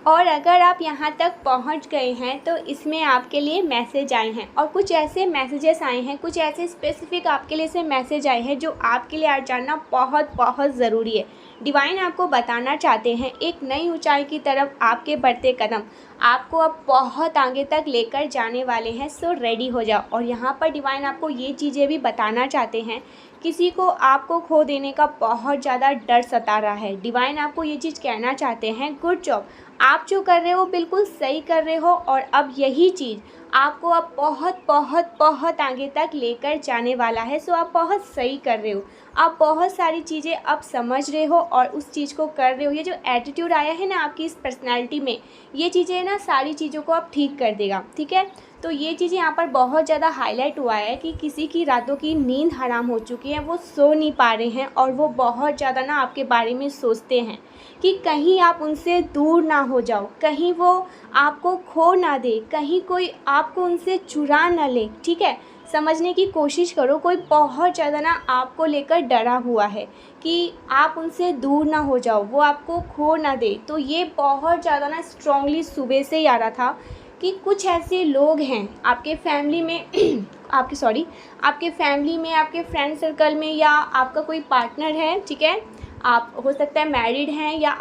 और अगर आप यहाँ तक पहुँच गए हैं तो इसमें आपके लिए मैसेज आए हैं, और कुछ ऐसे मैसेजेस आए हैं, कुछ ऐसे स्पेसिफिक आपके लिए से मैसेज आए हैं जो आपके लिए आज जानना बहुत बहुत ज़रूरी है। डिवाइन आपको बताना चाहते हैं एक नई ऊंचाई की तरफ आपके बढ़ते कदम आपको अब बहुत आगे तक लेकर जाने वाले हैं। सो रेडी हो जाओ। और यहाँ पर डिवाइन आपको ये चीज़ें भी बताना चाहते हैं, किसी को आपको खो देने का बहुत ज़्यादा डर सता रहा है। डिवाइन आपको ये चीज़ कहना चाहते हैं, गुड जॉब, आप जो कर रहे हो बिल्कुल सही कर रहे हो, और अब यही चीज़ आपको अब बहुत बहुत बहुत आगे तक लेकर जाने वाला है। सो आप बहुत सही कर रहे हो, आप बहुत सारी चीज़ें अब समझ रहे हो और उस चीज़ को कर रहे हो। ये जो एटीट्यूड आया है ना आपकी इस पर्सनैलिटी में, ये चीज़ें ना सारी चीज़ों को अब ठीक कर देगा, ठीक है। तो ये चीज़ें यहाँ पर बहुत ज़्यादा हाईलाइट हुआ है कि किसी की रातों की नींद हराम हो चुकी है, वो सो नहीं पा रहे हैं और वो बहुत ज़्यादा ना आपके बारे में सोचते हैं कि कहीं आप उनसे दूर ना हो जाओ, कहीं वो आपको खो ना दे, कहीं कोई आपको उनसे चुरा ना ले, ठीक है। समझने की कोशिश करो, कोई बहुत ज़्यादा ना आपको लेकर डरा हुआ है कि आप उनसे दूर ना हो जाओ, वो आपको खो ना दे। तो ये बहुत ज़्यादा ना स्ट्रॉन्गली सुबह से ही आ रहा था कि कुछ ऐसे लोग हैं आपके फैमिली में आपके फैमिली में, आपके फ्रेंड सर्कल में, या आपका कोई पार्टनर है, ठीक है। आप हो सकता है मैरिड हैं, या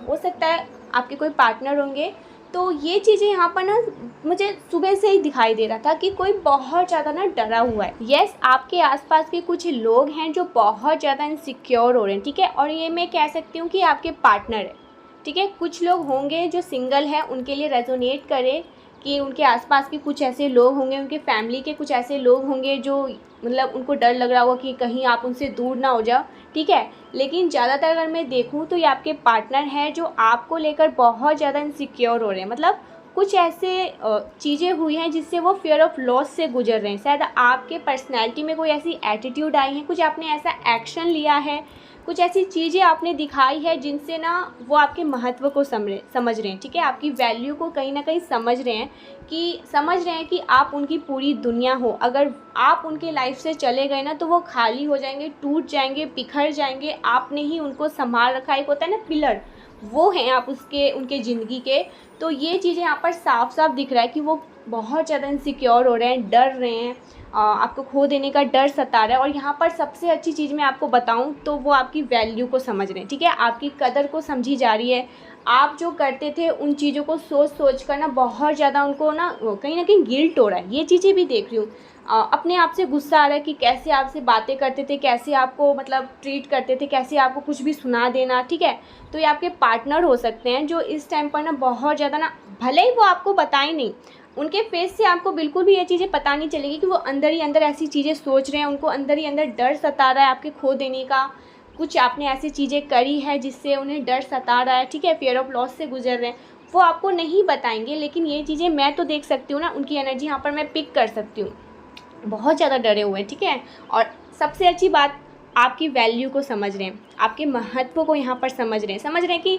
हो सकता है आपके कोई पार्टनर होंगे। तो ये चीज़ें यहाँ पर ना मुझे सुबह से ही दिखाई दे रहा था कि कोई बहुत ज़्यादा ना डरा हुआ है। यस, आपके आसपास के कुछ लोग हैं जो बहुत ज़्यादा इनसिक्योर हो रहे हैं, ठीक है। और ये मैं कह सकती हूँ कि आपके पार्टनर है, ठीक है। कुछ लोग होंगे जो सिंगल हैं, उनके लिए रेजोनेट करे कि उनके आसपास के कुछ ऐसे लोग होंगे, उनके फैमिली के कुछ ऐसे लोग होंगे जो मतलब उनको डर लग रहा होगा कि कहीं आप उनसे दूर ना हो जाओ, ठीक है। लेकिन ज़्यादातर अगर मैं देखूं तो ये आपके पार्टनर हैं जो आपको लेकर बहुत ज़्यादा इनसिक्योर हो रहे हैं। मतलब कुछ ऐसे चीज़ें हुई हैं जिससे वो फियर ऑफ लॉस से गुजर रहे हैं। शायद आपके पर्सनैलिटी में कोई ऐसी एटीट्यूड आई है, कुछ आपने ऐसा एक्शन लिया है, कुछ ऐसी चीज़ें आपने दिखाई है जिनसे ना वो आपके महत्व को समझ रहे हैं, ठीक है। आपकी वैल्यू को कहीं ना कहीं समझ रहे हैं कि आप उनकी पूरी दुनिया हो। अगर आप उनके लाइफ से चले गए ना तो वो खाली हो जाएंगे, टूट जाएंगे, बिखर जाएंगे। आपने ही उनको संभाल रखा है, एक होता है ना पिलर, वो हैं आप उनके ज़िंदगी के। तो ये चीज़ें यहाँ पर साफ साफ दिख रहा है कि वो बहुत ज़्यादा इनसिक्योर हो रहे हैं, डर रहे हैं, आपको खो देने का डर सता रहा है। और यहाँ पर सबसे अच्छी चीज़ मैं आपको बताऊँ तो वो आपकी वैल्यू को समझ रहे हैं, ठीक है। आपकी कदर को समझी जा रही है। आप जो करते थे उन चीज़ों को सोच कर ना बहुत ज़्यादा उनको ना कहीं ना कहीं गिल्ट हो रहा है। ये चीज़ें भी देख रही हूँ। अपने आप से गुस्सा आ रहा है कि कैसे आपसे बातें करते थे, कैसे आपको मतलब ट्रीट करते थे, कैसे आपको कुछ भी सुना देना, ठीक है। तो ये आपके पार्टनर हो सकते हैं जो इस टाइम पर ना बहुत ज़्यादा ना, भले ही वो आपको बताएं नहीं, उनके फेस से आपको बिल्कुल भी ये चीज़ें पता नहीं चलेगी कि वो अंदर ही अंदर ऐसी चीज़ें सोच रहे हैं, उनको अंदर ही अंदर डर सता रहा है आपके खो देने का। कुछ आपने ऐसी चीज़ें करी है जिससे उन्हें डर सता रहा है, ठीक है, फियर ऑफ लॉस से गुजर रहे हैं। वो आपको नहीं बताएंगे, लेकिन ये चीज़ें मैं तो देख सकती हूँ ना, उनकी एनर्जी यहाँ पर मैं पिक कर सकती हूँ। बहुत ज़्यादा डरे हुए हैं, ठीक है। और सबसे अच्छी बात, आपकी वैल्यू को समझ रहे हैं, आपके महत्व को यहाँ पर समझ रहे हैं कि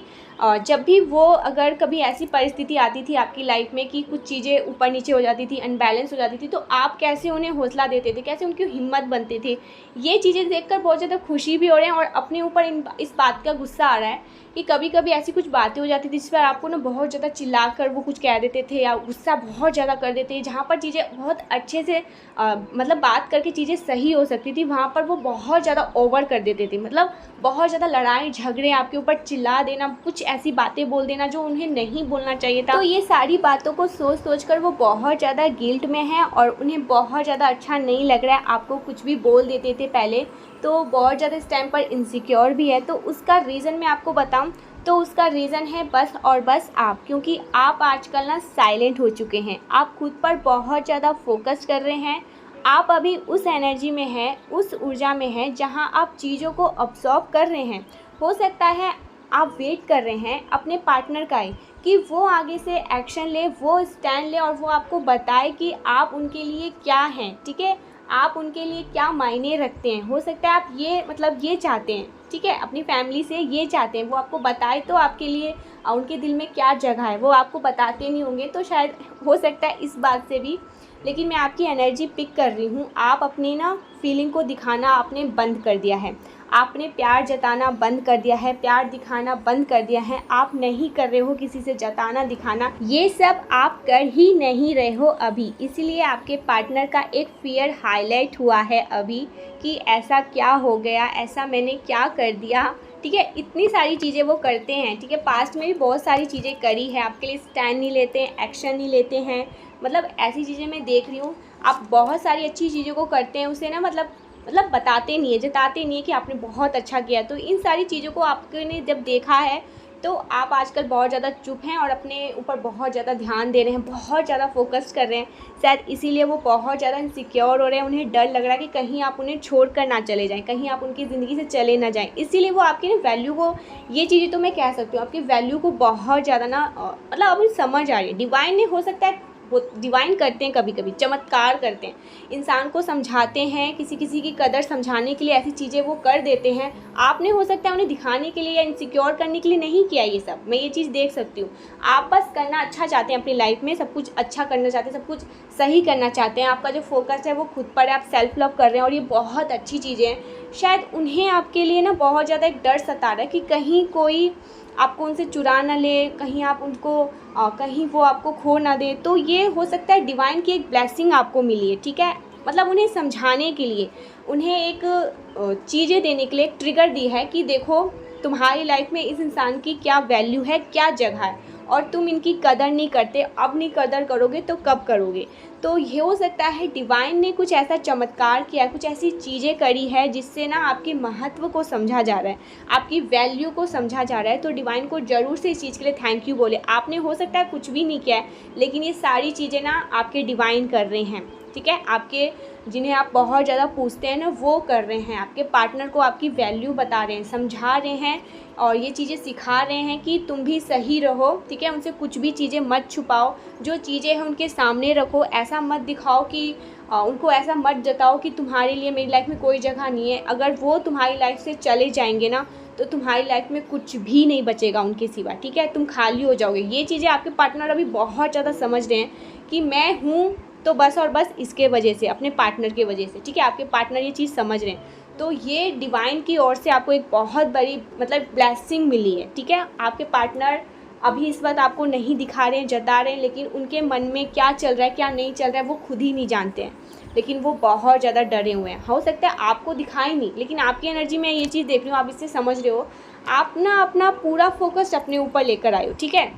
जब भी वो अगर कभी ऐसी परिस्थिति आती थी आपकी लाइफ में कि कुछ चीज़ें ऊपर नीचे हो जाती थी, अनबैलेंस हो जाती थी, तो आप कैसे उन्हें हौसला देते थे, कैसे उनकी हिम्मत बनते थे। ये चीज़ें देखकर बहुत ज़्यादा खुशी भी हो रहे हैं और अपने ऊपर इस बात का गुस्सा आ रहा है कि कभी कभी ऐसी कुछ बातें हो जाती थी जिस पर आपको ना बहुत ज़्यादा चिल्ला कर वो कुछ कह देते थे या गुस्सा बहुत ज़्यादा कर देते, जहाँ पर चीज़ें बहुत अच्छे से मतलब बात करके चीज़ें सही हो सकती थी, वहाँ पर वो बहुत ज़्यादा ओवर कर देते थे। मतलब बहुत ज़्यादा लड़ाई झगड़े, आपके ऊपर चिल्ला देना, कुछ ऐसी बातें बोल देना जो उन्हें नहीं बोलना चाहिए था। तो ये सारी बातों को सोच कर वो बहुत ज़्यादा गिल्ट में है और उन्हें बहुत ज़्यादा अच्छा नहीं लग रहा है। आपको कुछ भी बोल देते थे पहले, तो बहुत ज़्यादा इस टाइम पर इनसिक्योर भी है। तो उसका रीज़न मैं आपको बताऊं तो उसका रीज़न है बस और बस आप, क्योंकि आप आजकल ना साइलेंट हो चुके हैं। आप खुद पर बहुत ज़्यादा फोकस कर रहे हैं। आप अभी उस एनर्जी में हैं, उस ऊर्जा में हैं जहां आप चीज़ों को अब्सॉर्ब कर रहे हैं। हो सकता है आप वेट कर रहे हैं अपने पार्टनर का ही कि वो आगे से एक्शन ले, वो स्टैंड ले और वो आपको बताए कि आप उनके लिए क्या हैं, ठीक है, आप उनके लिए क्या मायने रखते हैं। हो सकता है आप ये चाहते हैं, ठीक है, अपनी फैमिली से ये चाहते हैं वो आपको बताए तो आपके लिए उनके दिल में क्या जगह है, वो आपको बताते नहीं होंगे। तो शायद हो सकता है इस बात से भी, लेकिन मैं आपकी एनर्जी पिक कर रही हूँ। आप अपनी ना फीलिंग को दिखाना आपने बंद कर दिया है। आपने प्यार जताना बंद कर दिया है, प्यार दिखाना बंद कर दिया है, आप नहीं कर रहे हो किसी से जताना दिखाना, ये सब आप कर ही नहीं रहे हो अभी। इसलिए आपके पार्टनर का एक फियर हाईलाइट हुआ है अभी कि ऐसा क्या हो गया, ऐसा मैंने क्या कर दिया, ठीक है। इतनी सारी चीज़ें वो करते हैं, ठीक है। पास्ट में भी बहुत सारी चीज़ें करी है, आपके लिए स्टैंड नहीं लेते हैं, एक्शन नहीं लेते हैं, मतलब ऐसी चीज़ें मैं देख रही हूँ। आप बहुत सारी अच्छी चीज़ों को करते हैं, उसे ना मतलब बताते नहीं है, जताते नहीं है कि आपने बहुत अच्छा किया। तो इन सारी चीज़ों को आपने जब देखा है तो आप आजकल बहुत ज़्यादा चुप हैं और अपने ऊपर बहुत ज़्यादा ध्यान दे रहे हैं, बहुत ज़्यादा फोकस कर रहे हैं। शायद इसीलिए वो बहुत ज़्यादा इनसिक्योर हो रहे हैं, उन्हें डर लग रहा है कि कहीं आप उन्हें छोड़ कर ना चले जाएं, कहीं आप उनकी ज़िंदगी से चले ना जाएं। इसीलिए वो आपकी ना वैल्यू को, ये चीज़ें तो मैं कह सकती हूँ, आपकी वैल्यू को बहुत ज़्यादा ना मतलब अभी समझ आ रही है। डिवाइन ने हो सकता है, वो डिवाइन करते हैं, कभी कभी चमत्कार करते हैं, इंसान को समझाते हैं, किसी किसी की कदर समझाने के लिए ऐसी चीज़ें वो कर देते हैं। आपने हो सकता है उन्हें दिखाने के लिए या इनसिक्योर करने के लिए नहीं किया ये सब, मैं ये चीज़ देख सकती हूँ। आप बस करना अच्छा चाहते हैं अपनी लाइफ में, सब कुछ अच्छा करना चाहते हैं, सब कुछ सही करना चाहते हैं। आपका जो फोकस है वो खुद पर है, आप सेल्फ लव कर रहे हैं और ये बहुत अच्छी चीज़ें हैं। शायद उन्हें आपके लिए ना बहुत ज़्यादा एक डर सता रहा है कि कहीं कोई आपको उनसे चुरा ना ले, कहीं आप उनको कहीं वो आपको खो ना दे। तो ये हो सकता है डिवाइन की एक ब्लेसिंग आपको मिली है, ठीक है। मतलब उन्हें समझाने के लिए, उन्हें एक चीज़ें देने के लिए एक ट्रिगर दी है कि देखो तुम्हारी लाइफ में इस इंसान की क्या वैल्यू है, क्या जगह है, और तुम इनकी कदर नहीं करते, अब नहीं कदर करोगे तो कब करोगे। तो ये हो सकता है डिवाइन ने कुछ ऐसा चमत्कार किया, कुछ ऐसी चीज़ें करी है जिससे ना आपके महत्व को समझा जा रहा है, आपकी वैल्यू को समझा जा रहा है। तो डिवाइन को ज़रूर से इस चीज़ के लिए थैंक यू बोले। आपने हो सकता है कुछ भी नहीं किया है, लेकिन ये सारी चीज़ें ना आपके डिवाइन कर रहे हैं, ठीक है। आपके जिन्हें आप बहुत ज़्यादा पूछते हैं ना, वो कर रहे हैं, आपके पार्टनर को आपकी वैल्यू बता रहे हैं, समझा रहे हैं और ये चीज़ें सिखा रहे हैं कि तुम भी सही रहो, ठीक है। उनसे कुछ भी चीज़ें मत छुपाओ, जो चीज़ें हैं उनके सामने रखो, ऐसा मत दिखाओ कि उनको ऐसा मत जताओ कि तुम्हारे लिए मेरी लाइफ में कोई जगह नहीं है। अगर वो तुम्हारी लाइफ से चले जाएंगे ना तो तुम्हारी लाइफ में कुछ भी नहीं बचेगा उनके सिवा, ठीक है। तुम खाली हो जाओगे। ये चीज़ें आपके पार्टनर अभी बहुत ज़्यादा समझ रहे हैं कि मैं हूँ तो बस और बस इसके वजह से, अपने पार्टनर के वजह से, ठीक है। आपके पार्टनर ये चीज़ समझ रहे हैं। तो ये डिवाइन की ओर से आपको एक बहुत बड़ी मतलब ब्लेसिंग मिली है, ठीक है। आपके पार्टनर अभी इस वक्त आपको नहीं दिखा रहे हैं, जता रहे हैं, लेकिन उनके मन में क्या चल रहा है क्या नहीं चल रहा है वो खुद ही नहीं जानते हैं, लेकिन वो बहुत ज़्यादा डरे हुए हैं। हो सकता है आपको दिखाई नहीं, लेकिन आपकी एनर्जी में ये चीज़ देख रही हूँ, आप इससे समझ रहे हो। आप ना अपना पूरा फोकस अपने ऊपर लेकर आए हो, ठीक है।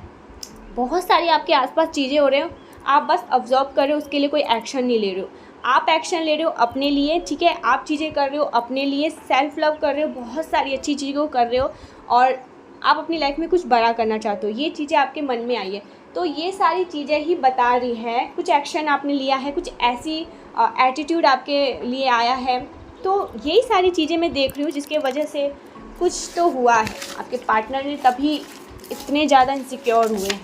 बहुत सारी आपके आसपास चीज़ें हो रहे हो, आप बस ऑब्जर्व कर रहे हो, उसके लिए कोई एक्शन नहीं ले रहे हो। आप एक्शन ले रहे हो अपने लिए, ठीक है। आप चीज़ें कर रहे हो अपने लिए, सेल्फ लव कर रहे हो, बहुत सारी अच्छी चीज़ों को कर रहे हो और आप अपनी लाइफ में कुछ बड़ा करना चाहते हो। ये चीज़ें आपके मन में आई है, तो ये सारी चीज़ें ही बता रही है कुछ एक्शन आपने लिया है, कुछ ऐसी एटीट्यूड आपके लिए आया है। तो यही सारी चीज़ें मैं देख रही हूँ जिसके वजह से कुछ तो हुआ है। आपके पार्टनर ने तभी इतने ज़्यादा इनसिक्योर हुए हैं,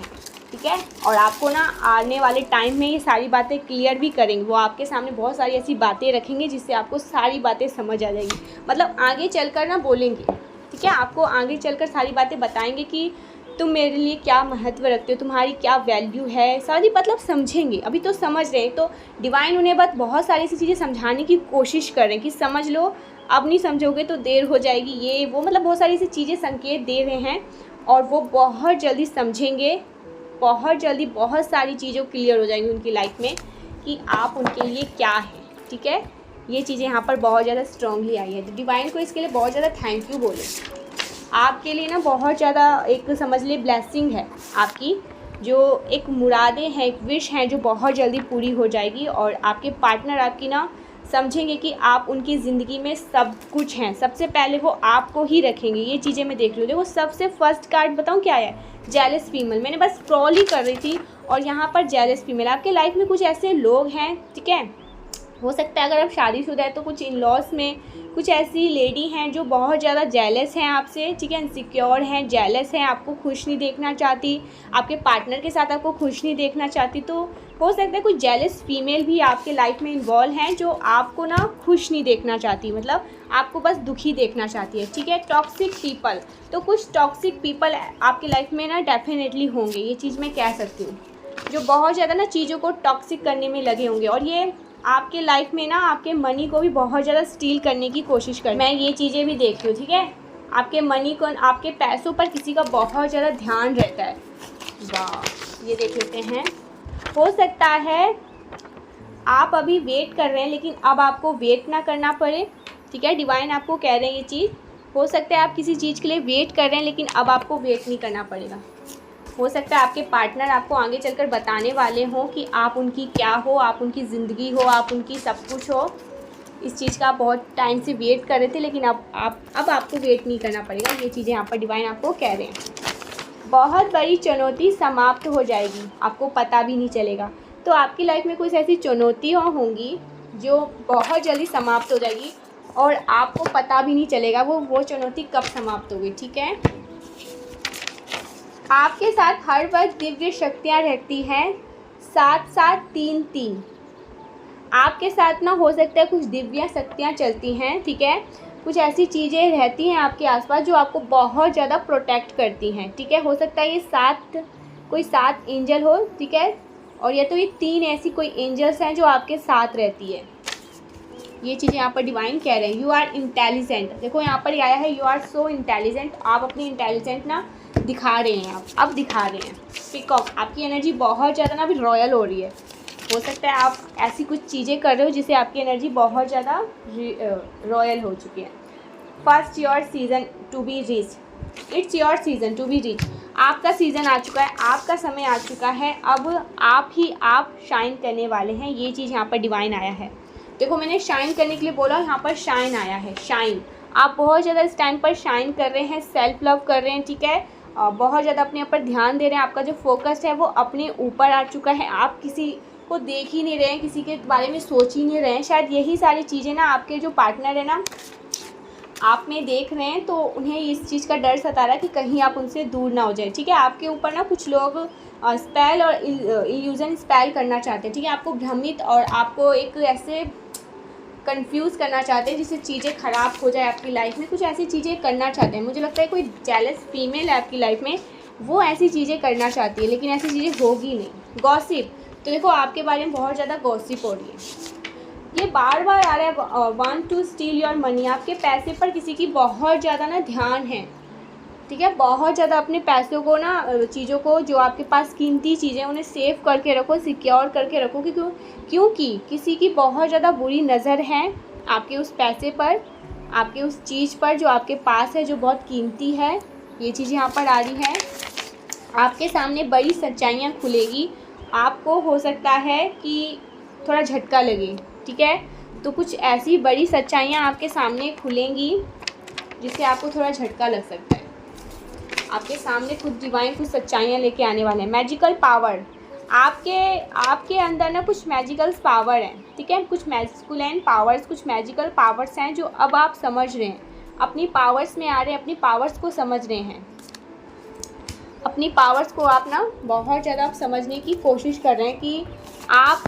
ठीक है। और आपको ना आने वाले टाइम में ये सारी बातें क्लियर भी करेंगे। वो आपके सामने बहुत सारी ऐसी बातें रखेंगे जिससे आपको सारी बातें समझ आ जाएगी। मतलब आगे चलकर ना बोलेंगे, ठीक है। आपको आगे चलकर सारी बातें बताएंगे कि तुम मेरे लिए क्या महत्व रखते हो, तुम्हारी क्या वैल्यू है, सारी मतलब समझेंगे। अभी तो समझ रहे हैं, तो डिवाइन उन्हें बस बहुत सारी ऐसी चीज़ें समझाने की कोशिश कर रहे हैं कि समझ लो, अब नहीं समझोगे तो देर हो जाएगी, ये वो मतलब बहुत सारी ऐसी चीज़ें संकेत दे रहे हैं और वो बहुत जल्दी समझेंगे, बहुत जल्दी बहुत सारी चीज़ें क्लियर हो जाएंगी उनकी लाइफ में कि आप उनके लिए क्या है, ठीक है। ये चीज़ें यहाँ पर बहुत ज़्यादा स्ट्रांगली आई है, तो डिवाइन को इसके लिए बहुत ज़्यादा थैंक यू बोले। आपके लिए ना बहुत ज़्यादा एक समझ लिए ब्लेसिंग है, आपकी जो एक मुरादें हैं, एक विश हैं जो बहुत जल्दी पूरी हो जाएगी और आपके पार्टनर आपकी ना समझेंगे कि आप उनकी ज़िंदगी में सब कुछ हैं। सबसे पहले वो आपको ही रखेंगे, ये चीज़ें मैं देख रही हूँ। देखो सबसे फर्स्ट कार्ड बताऊँ क्या है, जेलस फीमेल। मैंने बस स्क्रॉल ही कर रही थी और यहाँ पर जेलस फीमेल। आपके लाइफ में कुछ ऐसे लोग हैं, ठीक है। हो सकता है अगर आप शादीशुदा है तो कुछ इन लॉज में कुछ ऐसी लेडी हैं जो बहुत ज़्यादा जेलस हैं आपसे, ठीक है, इनसिक्योर हैं, जेलस हैं, आपको खुश नहीं देखना चाहती, आपके पार्टनर के साथ आपको खुश नहीं देखना चाहती। तो हो सकता है कुछ जेलस फीमेल भी आपके लाइफ में इन्वॉल्व हैं जो आपको ना खुश नहीं देखना चाहती, मतलब आपको बस दुखी देखना चाहती है, ठीक है। टॉक्सिक पीपल, तो कुछ टॉक्सिक पीपल आपकी लाइफ में ना डेफिनेटली होंगे, ये चीज़ मैं कह सकती हूँ, जो बहुत ज़्यादा ना चीज़ों को टॉक्सिक करने में लगे होंगे। और ये आपके लाइफ में ना आपके मनी को भी बहुत ज़्यादा स्टील करने की कोशिश कर, मैं ये चीज़ें भी देखती हूँ, ठीक है। आपके मनी को, आपके पैसों पर किसी का बहुत ज़्यादा ध्यान रहता है। वाह, ये देख लेते हैं। हो सकता है आप अभी वेट कर रहे हैं, लेकिन अब आपको वेट ना करना पड़े, ठीक है। डिवाइन आपको कह रहे हैं ये चीज़। हो सकता है आप किसी चीज़ के लिए वेट कर रहे हैं, लेकिन अब आपको वेट नहीं करना पड़ेगा। हो सकता है आपके पार्टनर आपको आगे चलकर बताने वाले हों कि आप उनकी क्या हो, आप उनकी ज़िंदगी हो, आप उनकी सब कुछ हो। इस चीज़ का आप बहुत टाइम से वेट कर रहे थे, लेकिन अब आपको वेट नहीं करना पड़ेगा। ये चीज़ें यहाँ पर डिवाइन आपको कह रहे हैं। बहुत बड़ी चुनौती समाप्त हो जाएगी, आपको पता भी नहीं चलेगा। तो आपकी लाइफ में कुछ ऐसी चुनौतियाँ होंगी जो बहुत जल्दी समाप्त हो जाएगी और आपको पता भी नहीं चलेगा वो चुनौती कब समाप्त होगी, ठीक है। आपके साथ हर वक्त दिव्य शक्तियाँ रहती हैं। 7-7-3-3 आपके साथ ना हो सकता है कुछ दिव्य शक्तियाँ चलती हैं, ठीक है। कुछ ऐसी चीज़ें रहती हैं आपके आसपास जो आपको बहुत ज़्यादा प्रोटेक्ट करती हैं, ठीक है। हो सकता है ये कोई 7 एंजल हो, ठीक है। और या तो ये 3 ऐसी कोई एंजल्स हैं जो आपके साथ रहती है। ये चीज़ें यहाँ पर डिवाइन कह रहे हैं। यू आर इंटेलिजेंट, देखो यहाँ पर आया है यू आर सो इंटेलिजेंट। आप अपनी इंटेलिजेंट ना दिखा रहे हैं, आप अब दिखा रहे हैं। पीकॉक, आपकी एनर्जी बहुत ज़्यादा ना अभी रॉयल हो रही है। हो सकता है आप ऐसी कुछ चीज़ें कर रहे हो जिससे आपकी एनर्जी बहुत ज़्यादा रॉयल हो चुकी है। First your season to be rich, it's your season to be rich. आपका सीज़न आ चुका है, आपका समय आ चुका है। अब आप शाइन करने वाले हैं। ये चीज़ यहाँ पर डिवाइन आया है। देखो मैंने शाइन करने के लिए बोला, यहाँ पर शाइन आया है। शाइन, आप बहुत ज़्यादा इस टाइम पर शाइन कर रहे हैं, सेल्फ लव कर रहे हैं, ठीक है। बहुत ज़्यादा अपने ऊपर ध्यान दे रहे हैं। आपका जो फोकस है वो अपने ऊपर आ चुका है। आप किसी को देख ही नहीं रहे हैं, किसी के बारे में सोच ही नहीं रहे हैं। शायद यही सारी चीज़ें ना आपके जो पार्टनर है ना आप में देख रहे हैं, तो उन्हें इस चीज़ का डर सता रहा है कि कहीं आप उनसे दूर ना हो जाए, ठीक है। आपके ऊपर ना कुछ लोग स्पेल और इल्यूजन स्पेल करना चाहते हैं, ठीक है। आपको भ्रमित और आपको एक ऐसे कंफ्यूज करना चाहते हैं जिससे चीज़ें ख़राब हो जाए आपकी लाइफ में। कुछ ऐसी चीज़ें करना चाहते हैं। मुझे लगता है कोई जेलस फीमेल है आपकी लाइफ में, वो ऐसी चीज़ें करना चाहती है, लेकिन ऐसी चीज़ें होगी नहीं। गॉसिप, तो देखो आपके बारे में बहुत ज़्यादा गॉसिप हो रही है। ये बार बार आ रहा है want to steal your money. आपके पैसे पर किसी की बहुत ज़्यादा ना ध्यान है, ठीक है। बहुत ज़्यादा अपने पैसों को ना, चीज़ों को जो आपके पास कीमती चीज़ें उन्हें सेव करके रखो, सिक्योर करके रखो, क्योंकि किसी की बहुत ज़्यादा बुरी नज़र है आपके उस पैसे पर, आपके उस चीज़ पर जो आपके पास है, जो बहुत कीमती है। ये चीज़ यहाँ पर आ रही है। आपके सामने बड़ी सच्चाइयाँ खुलेगी। आपको हो सकता है कि थोड़ा झटका लगे, ठीक है। तो कुछ ऐसी बड़ी सच्चाइयाँ आपके सामने खुलेंगी जिससे आपको थोड़ा झटका लग सकता है। आपके सामने खुद डिवाइन कुछ सच्चाइयाँ लेके आने वाले हैं। मैजिकल पावर, आपके अंदर ना कुछ मैजिकल पावर है, ठीक है। कुछ मैस्कुलिन पावर्स, कुछ मैजिकल पावर्स हैं जो अब आप समझ रहे हैं। अपनी पावर्स में आ रहे हैं, अपनी पावर्स को समझ रहे हैं। अपनी पावर्स को आप ना बहुत ज़्यादा आप समझने की कोशिश कर रहे हैं कि आप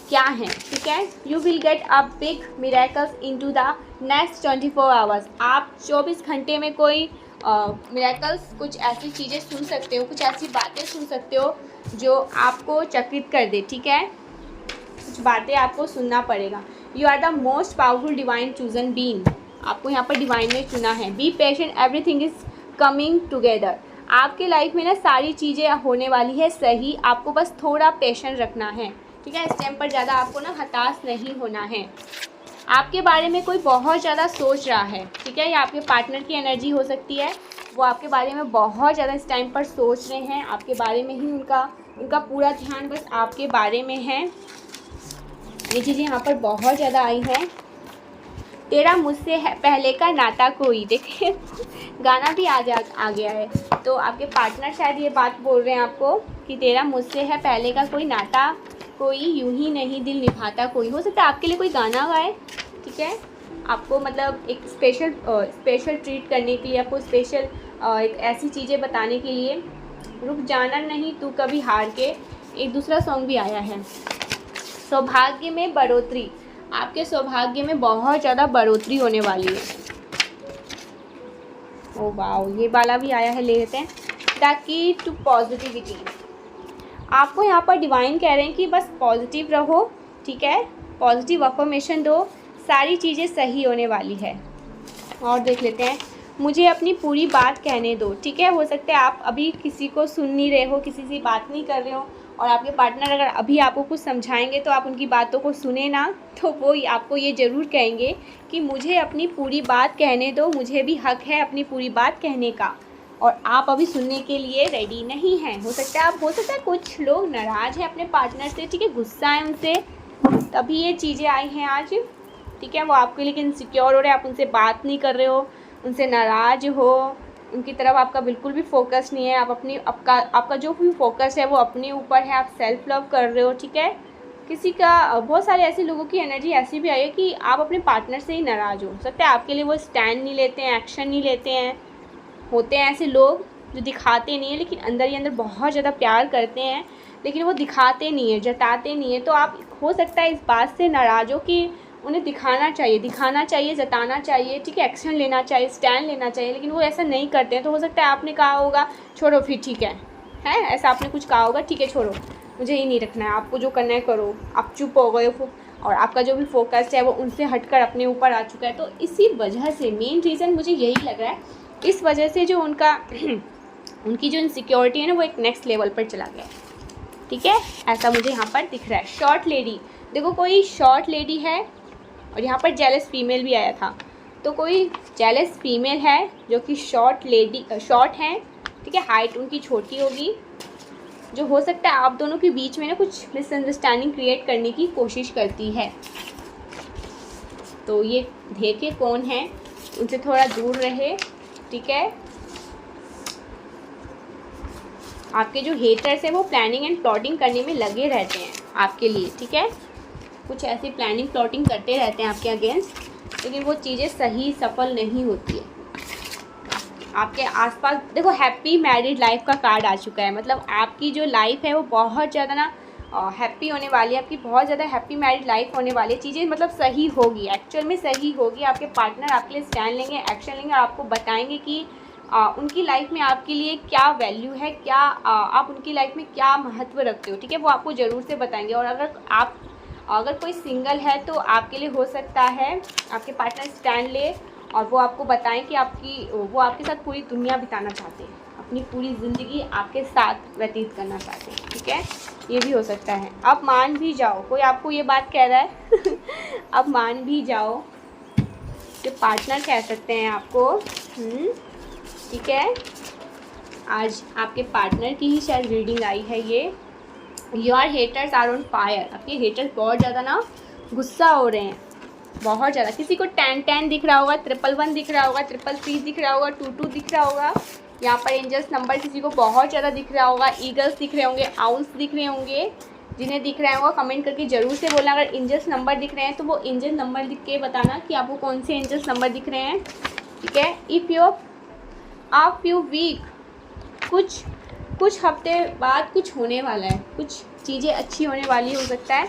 क्या हैं, ठीक है। You will get a big miracles into the next 24 hours. आप 24 घंटे में कोई मिरेकल्स, कुछ ऐसी चीज़ें सुन सकते हो, कुछ ऐसी बातें सुन सकते हो जो आपको चकित कर दे, ठीक है। कुछ बातें आपको सुनना पड़ेगा। You are the most powerful divine chosen being, आपको यहाँ पर डिवाइन ने चुना है। Be patient, everything is coming together. आपके लाइफ में ना सारी चीज़ें होने वाली है सही, आपको बस थोड़ा पेशेंस रखना है, ठीक है। इस टाइम पर ज़्यादा आपको ना हताश नहीं होना है। आपके बारे में कोई बहुत ज़्यादा सोच रहा है, ठीक है। या आपके पार्टनर की एनर्जी हो सकती है, वो आपके बारे में बहुत ज़्यादा इस टाइम पर सोच रहे हैं। आपके बारे में ही उनका पूरा ध्यान बस आपके बारे में है। ये चीज़ें यहाँ पर बहुत ज़्यादा आई हैं। तेरा मुझसे है पहले का नाता कोई, देखिए गाना भी आ गया है। तो आपके पार्टनर शायद ये बात बोल रहे हैं आपको कि तेरा मुझसे है पहले का कोई नाता कोई, यूं ही नहीं दिल निभाता कोई। हो सकता है आपके लिए कोई गाना गाए, ठीक है। आपको मतलब एक स्पेशल ट्रीट करने के लिए, आपको स्पेशल एक ऐसी चीज़ें बताने के लिए। रुक जाना नहीं तू कभी हार के, एक दूसरा सॉन्ग भी आया है। सौभाग्य में बढ़ोतरी, आपके सौभाग्य में बहुत ज़्यादा बढ़ोतरी होने वाली है। ओ वाओ, ये वाला भी आया है, ले लेते हैं। द की टू पॉजिटिविटी, आपको यहाँ पर डिवाइन कह रहे हैं कि बस पॉजिटिव रहो, ठीक है, पॉजिटिव अफर्मेशन दो, सारी चीज़ें सही होने वाली है। और देख लेते हैं, मुझे अपनी पूरी बात कहने दो। ठीक है, हो सकता है आप अभी किसी को सुन नहीं रहे हो, किसी से बात नहीं कर रहे हो, और आपके पार्टनर अगर अभी आपको कुछ समझाएंगे तो आप उनकी बातों को सुने ना, तो वो आपको ये ज़रूर कहेंगे कि मुझे अपनी पूरी बात कहने दो, मुझे भी हक है अपनी पूरी बात कहने का, और आप अभी सुनने के लिए रेडी नहीं हैं। हो सकता है कुछ लोग नाराज़ हैं अपने पार्टनर से, ठीक है, गुस्सा है उनसे, तभी ये चीज़ें आई हैं आज। ठीक है, वो आपके लिए इनसिक्योर हो रहे हैं, आप उनसे बात नहीं कर रहे हो, उनसे नाराज़ हो, उनकी तरफ आपका बिल्कुल भी फोकस नहीं है, आप अपनी आपका जो भी फोकस है वो अपने ऊपर है, आप सेल्फ लव कर रहे हो। ठीक है, किसी का बहुत सारे ऐसे लोगों की एनर्जी ऐसी भी आई है कि आप अपने पार्टनर से ही नाराज़ हो सकता है, आपके लिए वो स्टैंड नहीं लेते हैं, एक्शन नहीं लेते हैं। होते हैं ऐसे लोग जो दिखाते नहीं हैं लेकिन अंदर ही अंदर बहुत ज़्यादा प्यार करते हैं, लेकिन वो दिखाते नहीं है, जताते नहीं है। तो आप हो सकता है इस बात से नाराज़ हो कि उन्हें दिखाना चाहिए, जताना चाहिए, ठीक है, एक्शन लेना चाहिए, स्टैंड लेना चाहिए, लेकिन वो ऐसा नहीं करते हैं। तो हो सकता है आपने कहा होगा छोड़ो फिर, ठीक है ऐसा आपने कुछ कहा होगा, ठीक है छोड़ो, मुझे ही नहीं रखना है, आपको जो करना है करो, आप चुप हो गए हो, और आपका जो भी फोकस है वो उनसे हटकर अपने ऊपर आ चुका है। तो इसी वजह से मेन रीज़न मुझे यही लग रहा है, इस वजह से जो उनका उनकी जो इनसिक्योरिटी है ना वो एक नेक्स्ट लेवल पर चला गया। ठीक है, ऐसा मुझे यहाँ पर दिख रहा है। शॉर्ट लेडी, देखो कोई शॉर्ट लेडी है और यहाँ पर जेलस फीमेल भी आया था, तो कोई जेलस फीमेल है जो कि शॉर्ट है, ठीक है, हाइट उनकी छोटी होगी, जो हो सकता है आप दोनों के बीच में ना कुछ मिसअंडरस्टैंडिंग क्रिएट करने की कोशिश करती है। तो ये देखे कौन है, उनसे थोड़ा दूर रहे। ठीक है, आपके जो हेटर्स हैं वो प्लानिंग एंड प्लॉटिंग करने में लगे रहते हैं आपके लिए। ठीक है, कुछ ऐसी प्लानिंग प्लॉटिंग करते रहते हैं आपके अगेंस्ट, लेकिन वो चीज़ें सही सफल नहीं होती है। आपके आसपास देखो हैप्पी मैरिड लाइफ का कार्ड आ चुका है, मतलब आपकी जो लाइफ है वो बहुत ज़्यादा ना हैप्पी होने वाली है, आपकी बहुत ज़्यादा हैप्पी मैरिड लाइफ होने वाली है। चीज़ें मतलब सही होगी, एक्चुअल में सही होगी। आपके पार्टनर आपके लिए स्टैंड लेंगे, एक्शन लेंगे, और आपको बताएंगे कि उनकी लाइफ में आपके लिए क्या वैल्यू है, क्या आप उनकी लाइफ में क्या महत्व रखते हो। ठीक है, वो आपको ज़रूर से बताएंगे। और अगर कोई सिंगल है तो आपके लिए हो सकता है आपके पार्टनर स्टैंड ले और वो आपको बताएं कि वो आपके साथ पूरी दुनिया बिताना चाहते हैं, अपनी पूरी ज़िंदगी आपके साथ व्यतीत करना चाहते हैं। ठीक है, ये भी हो सकता है। अब मान भी जाओ, कोई आपको ये बात कह रहा है अब मान भी जाओ, जो पार्टनर कह सकते हैं आपको। ठीक है, आज आपके पार्टनर की ही शायद रीडिंग आई है ये। Your haters are on fire, आपके हेटर्स बहुत ज़्यादा ना गुस्सा हो रहे हैं, बहुत ज़्यादा। किसी को 10 दिख रहा होगा, 111 दिख रहा होगा, 333 दिख रहा होगा, 22 दिख रहा होगा। यहाँ पर एंजल्स नंबर किसी को बहुत ज़्यादा दिख रहा होगा, ईगल्स दिख रहे होंगे, आउल्स दिख रहे होंगे। जिन्हें दिख रहा होगा कमेंट करके ज़रूर से बोलना। अगर एंजल्स नंबर दिख रहे हैं तो वो एंजल नंबर लिख के बताना कि आपको कौन से एंजल्स नंबर दिख रहे हैं। ठीक है, इफ़ यू आप फ्यू वीक, कुछ हफ्ते बाद कुछ होने वाला है, कुछ चीज़ें अच्छी होने वाली हो सकता है।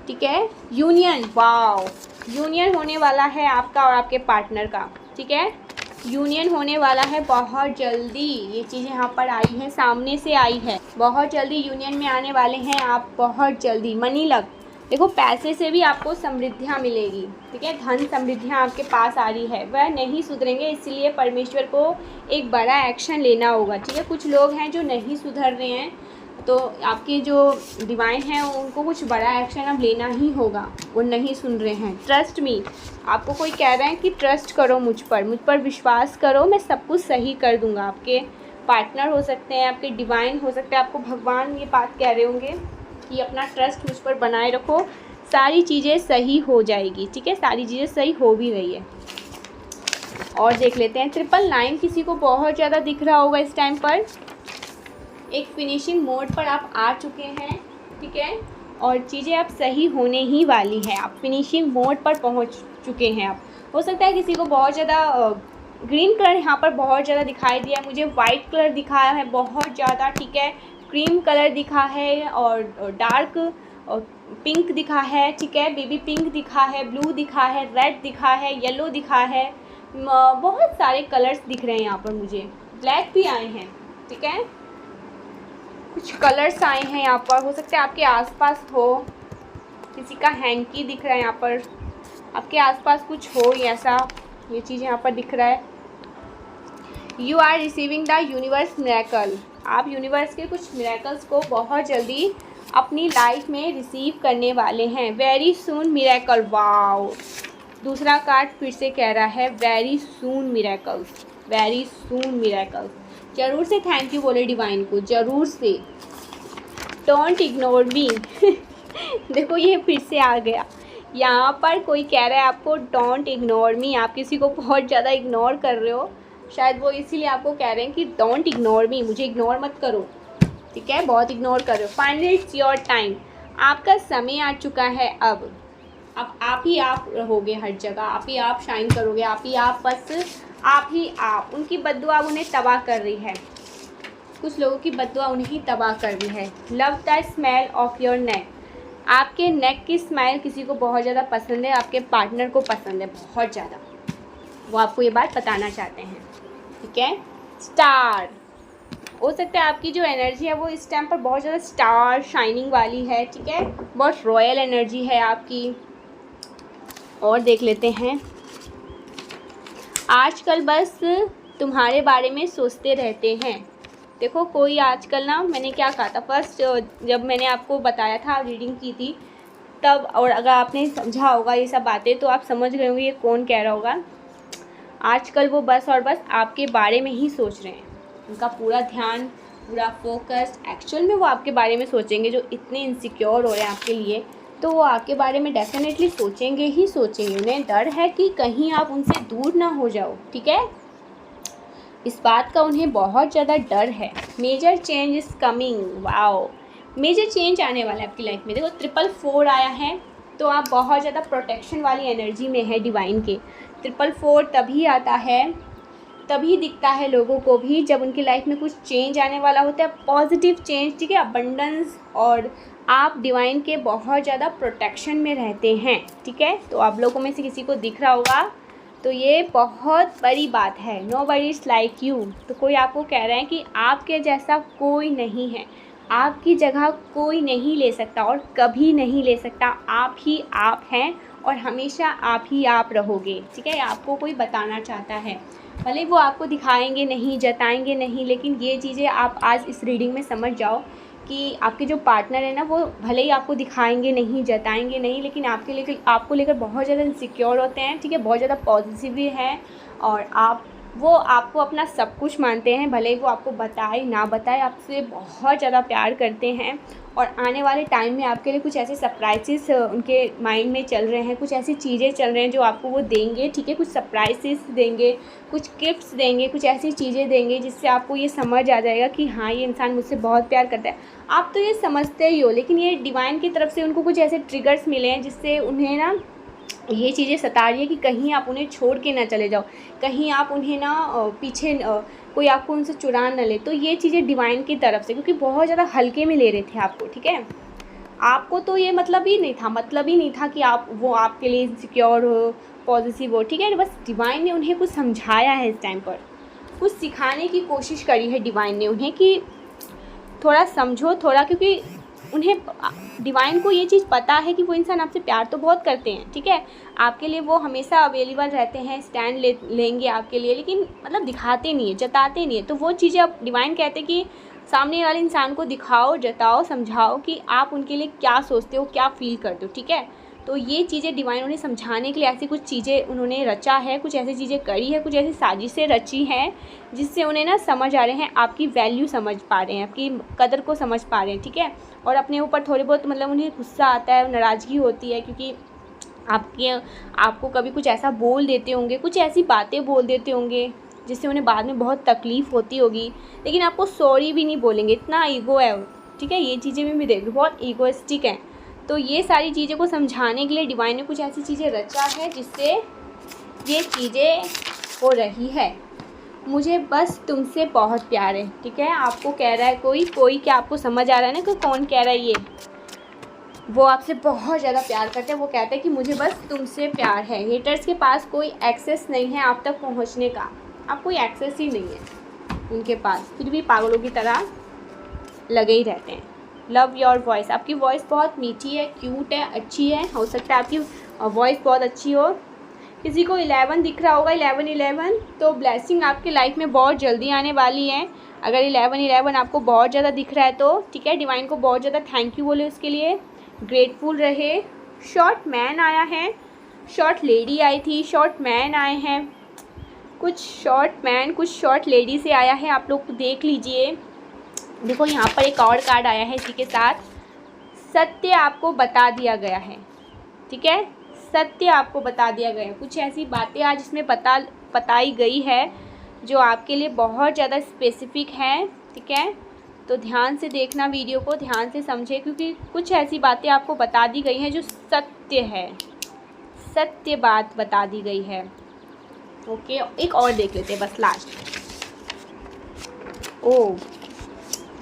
ठीक है, यूनियन, वाओ, यूनियन होने वाला है आपका और आपके पार्टनर का। ठीक है, यूनियन होने वाला है बहुत जल्दी। ये चीज़ें यहाँ पर आई हैं, सामने से आई है, बहुत जल्दी यूनियन में आने वाले हैं आप, बहुत जल्दी। मनी लक, देखो पैसे से भी आपको समृद्धियाँ मिलेगी। ठीक है, धन समृद्धियाँ आपके पास आ रही है, वह नहीं सुधरेंगे, इसलिए परमेश्वर को एक बड़ा एक्शन लेना होगा। ठीक है, कुछ लोग हैं जो नहीं सुधर रहे हैं, तो आपके जो डिवाइन हैं उनको कुछ बड़ा एक्शन अब लेना ही होगा, वो नहीं सुन रहे हैं। ट्रस्ट मी, आपको कोई कह रहा है कि ट्रस्ट करो मुझ पर विश्वास करो, मैं सब कुछ सही कर दूंगा। आपके पार्टनर हो सकते हैं, आपके डिवाइन हो सकते हैं, आपको भगवान ये बात कह रहे होंगे कि अपना ट्रस्ट मुझ पर बनाए रखो, सारी चीज़ें सही हो जाएगी। ठीक है, सारी चीज़ें सही हो भी रही है। और देख लेते हैं 999, किसी को बहुत ज़्यादा दिख रहा होगा इस टाइम पर। एक फिनिशिंग मोड पर आप आ चुके हैं। ठीक है, और चीज़ें अब सही होने ही वाली हैं, आप फिनिशिंग मोड पर पहुंच चुके हैं। आप हो सकता है किसी को बहुत ज़्यादा ग्रीन कलर यहाँ पर बहुत ज़्यादा दिखाई दिया, मुझे वाइट कलर दिखाया है बहुत ज़्यादा। ठीक है, क्रीम कलर दिखा है और डार्क पिंक दिखा है। ठीक है, बेबी पिंक दिखा है, ब्लू दिखा है, रेड दिखा है, येलो दिखा है, बहुत सारे कलर्स दिख रहे हैं यहाँ पर मुझे। ब्लैक भी आए हैं। ठीक है, कुछ कलर्स आए हैं यहाँ पर, हो सकता है आपके आसपास हो, किसी का हैंकी दिख रहा है यहाँ पर, आपके आसपास कुछ हो ही ऐसा, ये चीज़ यहाँ पर दिख रहा है। You are receiving the universe miracle, आप यूनिवर्स के कुछ मिरेकल्स को बहुत जल्दी अपनी लाइफ में रिसीव करने वाले हैं। Very soon miracle, wow. दूसरा कार्ड फिर से कह रहा है very soon miracles, very soon miracles. ज़रूर से थैंक यू बोले डिवाइन को, ज़रूर से। डोंट इग्नोर मी देखो ये फिर से आ गया, यहाँ पर कोई कह रहा है आपको डोंट इग्नोर मी, आप किसी को बहुत ज़्यादा इग्नोर कर रहे हो, शायद वो इसीलिए आपको कह रहे हैं कि डोंट इग्नोर मी, मुझे इग्नोर मत करो, ठीक है, बहुत इग्नोर कर रहे हो। फाइनली इट्स योर टाइम, आपका समय आ चुका है। अब आप ही आप रहोगे हर जगह, आप ही आप शाइन करोगे, आप ही आप, बस आप ही आप। उनकी बद्दुआ उन्हें तबाह कर रही है, कुछ लोगों की बद्दुआ उन्हें ही तबाह कर रही है। Love the smell of your neck, आपके नेक की स्मेल किसी को बहुत ज़्यादा पसंद है, आपके पार्टनर को पसंद है बहुत ज़्यादा, वो आपको ये बात बताना चाहते हैं, ठीक है। स्टार, हो सकता है आपकी जो एनर्जी है वो इस टाइम पर बहुत ज़्यादा स्टार शाइनिंग वाली है, ठीक है, बहुत रॉयल एनर्जी है आपकी। और देख लेते हैं, आजकल बस तुम्हारे बारे में सोचते रहते हैं। देखो कोई आजकल ना, मैंने क्या कहा था फर्स्ट जब मैंने आपको बताया था, रीडिंग की थी तब, और अगर आपने समझा होगा ये सब बातें तो आप समझ गए होंगे ये कौन कह रहा होगा। आजकल वो बस और बस आपके बारे में ही सोच रहे हैं, उनका पूरा ध्यान, पूरा फोकस एक्चुअल में वो आपके बारे में सोचेंगे। जो इतने इनसिक्योर हो रहे हैं आपके लिए, तो वो आपके बारे में डेफिनेटली सोचेंगे ही सोचेंगे। उन्हें डर है कि कहीं आप उनसे दूर ना हो जाओ, ठीक है, इस बात का उन्हें बहुत ज़्यादा डर है। Major change is coming, wow, major change आने वाला है आपकी लाइफ में। देखो 444 आया है, तो आप बहुत ज़्यादा प्रोटेक्शन वाली एनर्जी में है डिवाइन के। 444 तभी आता है, तभी दिखता है लोगों को भी जब उनकी लाइफ में कुछ चेंज आने वाला होता है, पॉजिटिव चेंज, ठीक है, अबंडेंस, और आप डिवाइन के बहुत ज़्यादा प्रोटेक्शन में रहते हैं, ठीक है। तो आप लोगों में से किसी को दिख रहा होगा तो ये बहुत बड़ी बात है। नोबडी इज़ लाइक यू, तो कोई आपको कह रहा है कि आपके जैसा कोई नहीं है, आपकी जगह कोई नहीं ले सकता और कभी नहीं ले सकता। आप ही आप हैं और हमेशा आप ही आप रहोगे, ठीक है। आपको कोई बताना चाहता है, भले वो आपको दिखाएंगे नहीं, जताएंगे नहीं, लेकिन ये चीज़ें आप आज इस रीडिंग में समझ जाओ कि आपके जो पार्टनर है ना, वो भले ही आपको दिखाएंगे नहीं, जताएंगे नहीं, लेकिन आपको लेकर बहुत ज़्यादा इनसिक्योर होते हैं, ठीक है, बहुत ज़्यादा पॉजिटिव भी हैं, और वो आपको अपना सब कुछ मानते हैं। भले ही वो आपको बताए ना बताए, आपसे बहुत ज़्यादा प्यार करते हैं। और आने वाले टाइम में आपके लिए कुछ ऐसे सरप्राइजेस उनके माइंड में चल रहे हैं, कुछ ऐसी चीज़ें चल रहे हैं जो आपको वो देंगे, ठीक है, कुछ सरप्राइजेस देंगे, कुछ गिफ्ट्स देंगे, कुछ ऐसी चीज़ें देंगे जिससे आपको ये समझ आ जाएगा कि हाँ, ये इंसान मुझसे बहुत प्यार करता है। आप तो ये समझते ही हो, लेकिन ये डिवाइन की तरफ से उनको कुछ ऐसे ट्रिगर्स मिले हैं जिससे उन्हें ना ये चीज़ें सता रही है कि कहीं आप उन्हें छोड़ के ना चले जाओ, कहीं आप उन्हें ना पीछे कोई आपको उनसे चुरा न ले। तो ये चीज़ें डिवाइन की तरफ से, क्योंकि बहुत ज़्यादा हल्के में ले रहे थे आपको, ठीक है। आपको तो ये मतलब ही नहीं था कि आप वो आपके लिए इनसिक्योर हो, पॉजिटिव हो, ठीक है। बस डिवाइन ने उन्हें कुछ समझाया है, इस टाइम पर कुछ सिखाने की कोशिश करी है डिवाइन ने उन्हें कि थोड़ा समझो, थोड़ा, क्योंकि उन्हें डिवाइन को ये चीज़ पता है कि वो इंसान आपसे प्यार तो बहुत करते हैं, ठीक है, आपके लिए वो हमेशा अवेलेबल रहते हैं, स्टैंड लेंगे आपके लिए, लेकिन मतलब दिखाते नहीं है, जताते नहीं है। तो वो चीज़ें अब डिवाइन कहते हैं कि सामने वाले इंसान को दिखाओ, जताओ, समझाओ कि आप उनके लिए क्या सोचते हो, क्या फील करते हो, ठीक है। तो ये चीज़ें डिवाइन उन्हें समझाने के लिए ऐसी कुछ चीज़ें उन्होंने रचा है, कुछ ऐसी चीज़ें करी है, कुछ ऐसी साजिशें रची हैं जिससे उन्हें ना समझ आ रहे हैं, आपकी वैल्यू समझ पा रहे हैं, आपकी कदर को समझ पा रहे हैं, ठीक है। और अपने ऊपर थोड़ी बहुत मतलब उन्हें गुस्सा आता है, नाराज़गी होती है, क्योंकि आपको कभी कुछ ऐसा बोल देते होंगे, कुछ ऐसी बातें बोल देते होंगे जिससे उन्हें बाद में बहुत तकलीफ़ होती होगी, लेकिन आपको सॉरी भी नहीं बोलेंगे, इतना ईगो है, ठीक है। ये चीज़ें भी मैं देख रही हूँ, बहुत ईगोइस्टिक हैं। तो ये सारी चीज़ें को समझाने के लिए डिवाइन ने कुछ ऐसी चीज़ें रचा है जिससे ये चीज़ें हो रही है। मुझे बस तुमसे बहुत प्यार है, ठीक है। आपको कह रहा है कोई क्या आपको समझ आ रहा है ना कि कौन कह रहा है ये? वो आपसे बहुत ज़्यादा प्यार करते हैं। वो कहते हैं कि मुझे बस तुमसे प्यार है। हेटर्स के पास कोई एक्सेस नहीं है आप तक पहुंचने का, आप कोई एक्सेस ही नहीं है उनके पास, फिर भी पागलों की तरह लगे ही रहते हैं, लव योर वॉइस। आपकी वॉइस बहुत मीठी है, क्यूट है, अच्छी है। हो सकता है आपकी वॉइस बहुत अच्छी हो। किसी को 11 दिख रहा होगा, 11 तो ब्लेसिंग आपकी लाइफ में बहुत जल्दी आने वाली है। अगर 11 आपको बहुत ज़्यादा दिख रहा है तो ठीक है, डिवाइन को बहुत ज़्यादा थैंक यू बोले उसके लिए, ग्रेटफुल रहे। शॉर्ट मैन आया है, शॉर्ट लेडी आई थी, शॉर्ट मैन आए हैं, कुछ शॉर्ट मैन कुछ शॉर्ट लेडी से आया है। आप लोग देख लीजिए। देखो यहाँ पर एक और कार्ड आया है इसी के साथ, सत्य आपको बता दिया गया है। ठीक है, सत्य आपको बता दिया गया है। कुछ ऐसी बातें आज इसमें बताई गई है जो आपके लिए बहुत ज़्यादा स्पेसिफिक है। ठीक है, तो ध्यान से देखना, वीडियो को ध्यान से समझे, क्योंकि कुछ ऐसी बातें आपको बता दी गई हैं जो सत्य है, सत्य बात बता दी गई है। ओके, एक और देख लेते हैं बस लास्ट। ओ,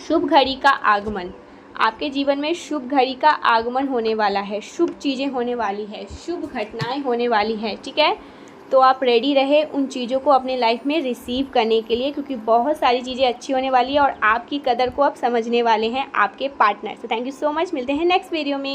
शुभ घड़ी का आगमन। आपके जीवन में शुभ घड़ी का आगमन होने वाला है, शुभ चीज़ें होने वाली है, शुभ घटनाएं होने वाली है। ठीक है, तो आप रेडी रहे उन चीज़ों को अपने लाइफ में रिसीव करने के लिए, क्योंकि बहुत सारी चीज़ें अच्छी होने वाली है और आपकी कदर को आप समझने वाले हैं आपके पार्टनर। तो थैंक यू सो मच, मिलते हैं नेक्स्ट वीडियो में।